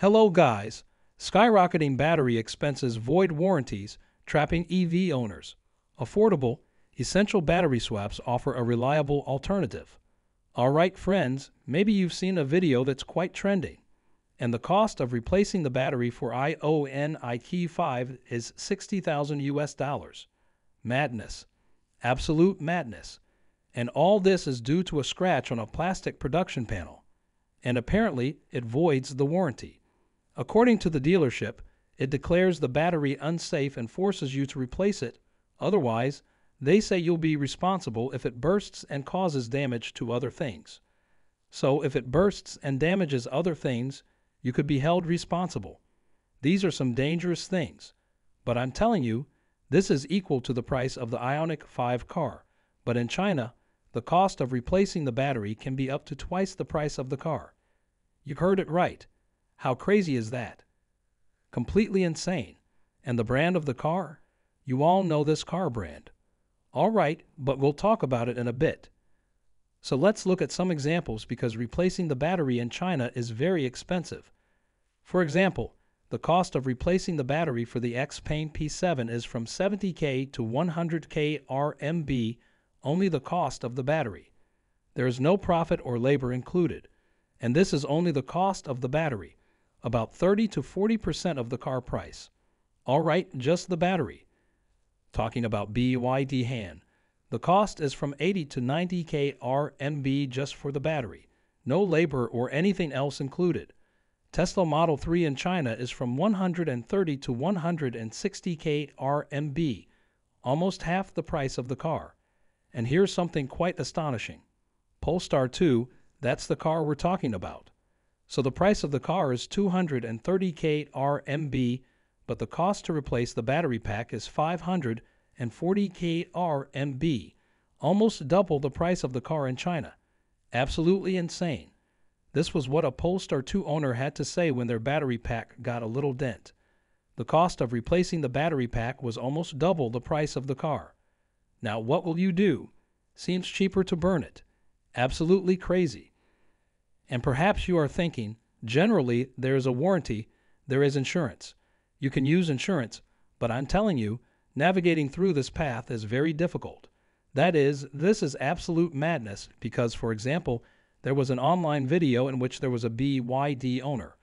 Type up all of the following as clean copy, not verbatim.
Hello guys, skyrocketing battery expenses void warranties, trapping EV owners. Affordable, essential battery swaps offer a reliable alternative. Alright friends, maybe you've seen a video that's quite trending. And the cost of replacing the battery for NIO 5 is $60,000 US. Madness. Absolute madness. And all this is due to a scratch on a plastic production panel. And apparently it voids the warranty. According to the dealership, it declares the battery unsafe and forces you to replace it. Otherwise, they say you'll be responsible if it bursts and causes damage to other things. So if it bursts and damages other things, you could be held responsible. These are some dangerous things. But I'm telling you, this is equal to the price of the Ioniq 5 car. But in China, the cost of replacing the battery can be up to twice the price of the car. You heard it right. How crazy is that? Completely insane. And the brand of the car? You all know this car brand. All right, but we'll talk about it in a bit. So let's look at some examples because replacing the battery in China is very expensive. For example, the cost of replacing the battery for the Xpeng P7 is from 70K to 100K RMB, only the cost of the battery. There is no profit or labor included. And this is only the cost of the battery, about 30 to 40% of the car price. All right, just the battery. Talking about BYD Han, the cost is from 80 to 90K RMB just for the battery, no labor or anything else included. Tesla Model 3 in China is from 130 to 160K RMB, almost half the price of the car. And here's something quite astonishing. Polestar 2, that's the car we're talking about. So the price of the car is 230K RMB, but the cost to replace the battery pack is 540K RMB, almost double the price of the car in China. Absolutely insane. This was what a Polestar 2 owner had to say when their battery pack got a little dent. The cost of replacing the battery pack was almost double the price of the car. Now what will you do? Seems cheaper to burn it. Absolutely crazy. And perhaps you are thinking, generally there is a warranty, there is insurance. You can use insurance, but I'm telling you, navigating through this path is very difficult. That is, this is absolute madness because, for example, there was an online video in which there was a BYD owner,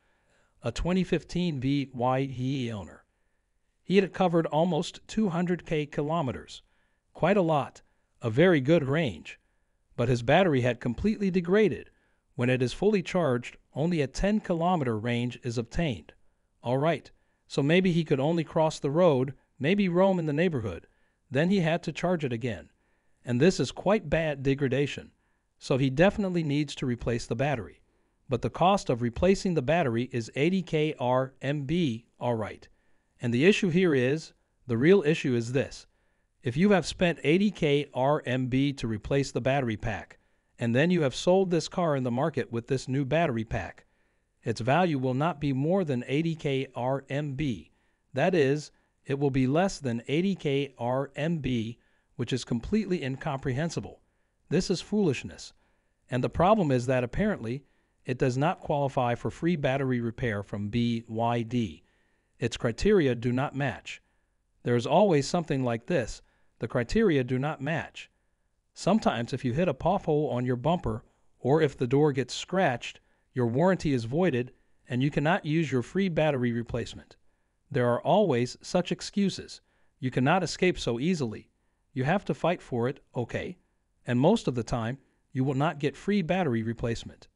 a 2015 BYD owner. He had covered almost 200K kilometers, quite a lot, a very good range, but his battery had completely degraded. When it is fully charged, only a 10-kilometer range is obtained. All right, so maybe he could only cross the road, maybe roam in the neighborhood. Then he had to charge it again. And this is quite bad degradation. So he definitely needs to replace the battery. But the cost of replacing the battery is 80K RMB, all right. And the issue here is, the real issue is this. If you have spent 80K RMB to replace the battery pack, and then you have sold this car in the market with this new battery pack, its value will not be more than 80K RMB. That is, it will be less than 80K RMB, which is completely incomprehensible. This is foolishness. And the problem is that apparently it does not qualify for free battery repair from BYD. Its criteria do not match. There is always something like this. The criteria do not match. Sometimes if you hit a pothole on your bumper or if the door gets scratched, your warranty is voided and you cannot use your free battery replacement. There are always such excuses. You cannot escape so easily. You have to fight for it, okay? And most of the time, you will not get free battery replacement.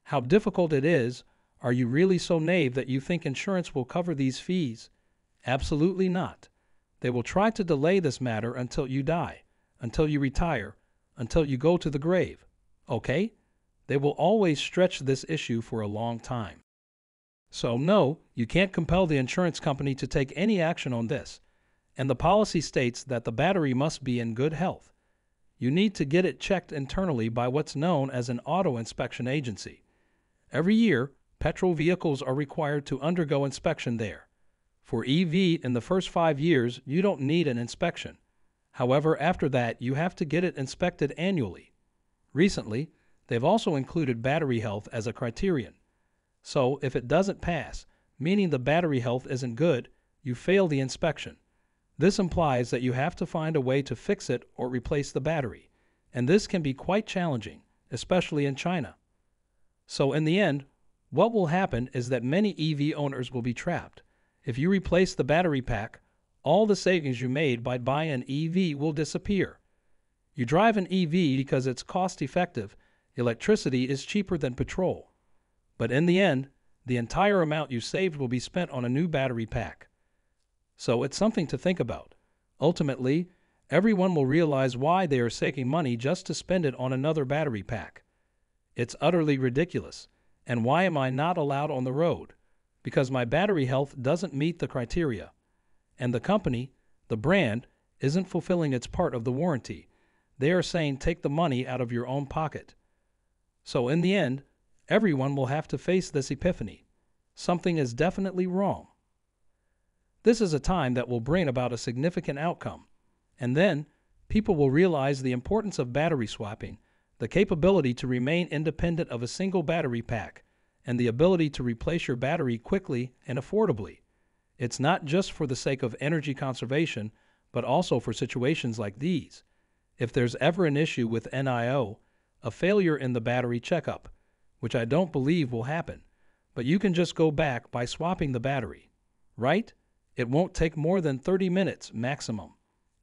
How difficult it is. Are you really so naive that you think insurance will cover these fees? Absolutely not. They will try to delay this matter until you die, until you retire, until you go to the grave. Okay? They will always stretch this issue for a long time. So no, you can't compel the insurance company to take any action on this. And the policy states that the battery must be in good health. You need to get it checked internally by what's known as an auto inspection agency. Every year, petrol vehicles are required to undergo inspection there. For EV, in the first 5 years, you don't need an inspection. However, after that, you have to get it inspected annually. Recently, they've also included battery health as a criterion. So, if it doesn't pass, meaning the battery health isn't good, you fail the inspection. This implies that you have to find a way to fix it or replace the battery, and this can be quite challenging, especially in China. So in the end, what will happen is that many EV owners will be trapped. If you replace the battery pack, all the savings you made by buying an EV will disappear. You drive an EV because it's cost-effective. Electricity is cheaper than petrol. But in the end, the entire amount you saved will be spent on a new battery pack. So it's something to think about. Ultimately, everyone will realize why they are saving money just to spend it on another battery pack. It's utterly ridiculous. And why am I not allowed on the road? Because my battery health doesn't meet the criteria. And the company, the brand, isn't fulfilling its part of the warranty. They are saying take the money out of your own pocket. So in the end, everyone will have to face this epiphany. Something is definitely wrong. This is a time that will bring about a significant outcome. And then, people will realize the importance of battery swapping, the capability to remain independent of a single battery pack, and the ability to replace your battery quickly and affordably. It's not just for the sake of energy conservation, but also for situations like these. If there's ever an issue with NIO, a failure in the battery checkup, which I don't believe will happen, but you can just go back by swapping the battery, right? It won't take more than 30 minutes maximum.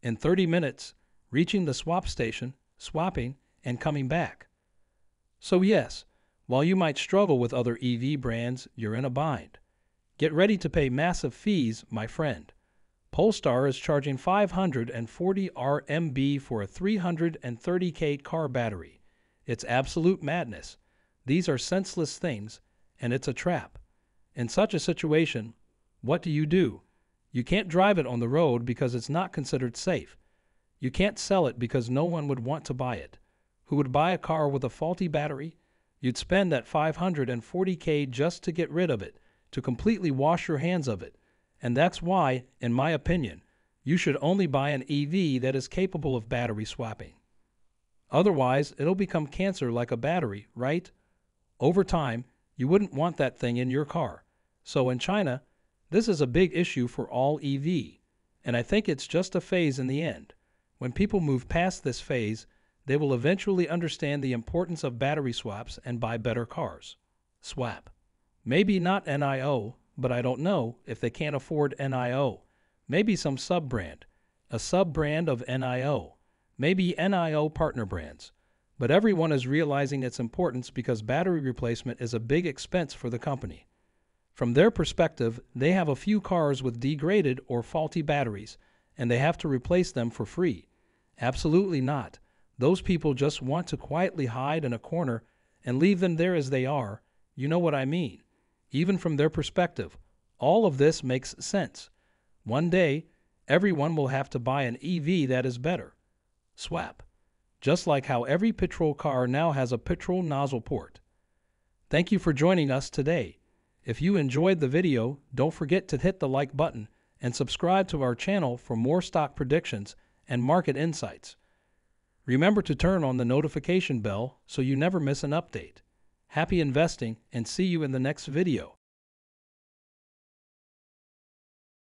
In 30 minutes, reaching the swap station, swapping, and coming back. So yes, while you might struggle with other EV brands, you're in a bind. Get ready to pay massive fees, my friend. Polestar is charging 540 RMB for a 330K car battery. It's absolute madness. These are senseless things, and it's a trap. In such a situation, what do? You can't drive it on the road because it's not considered safe. You can't sell it because no one would want to buy it. Who would buy a car with a faulty battery? You'd spend that 540K just to get rid of it, to completely wash your hands of it. And that's why, in my opinion, you should only buy an EV that is capable of battery swapping. Otherwise, it'll become cancer like a battery, right? Over time, you wouldn't want that thing in your car. So in China, this is a big issue for all EV, and I think it's just a phase in the end. When people move past this phase, they will eventually understand the importance of battery swaps and buy better cars. Swap. Maybe not NIO, but I don't know if they can't afford NIO. Maybe some sub-brand, a sub-brand of NIO. Maybe NIO partner brands. But everyone is realizing its importance because battery replacement is a big expense for the company. From their perspective, they have a few cars with degraded or faulty batteries, and they have to replace them for free. Absolutely not. Those people just want to quietly hide in a corner and leave them there as they are. You know what I mean. Even from their perspective, all of this makes sense. One day, everyone will have to buy an EV that is better. Swap. Just like how every petrol car now has a petrol nozzle port. Thank you for joining us today. If you enjoyed the video, don't forget to hit the like button and subscribe to our channel for more stock predictions and market insights. Remember to turn on the notification bell so you never miss an update. Happy investing and see you in the next video.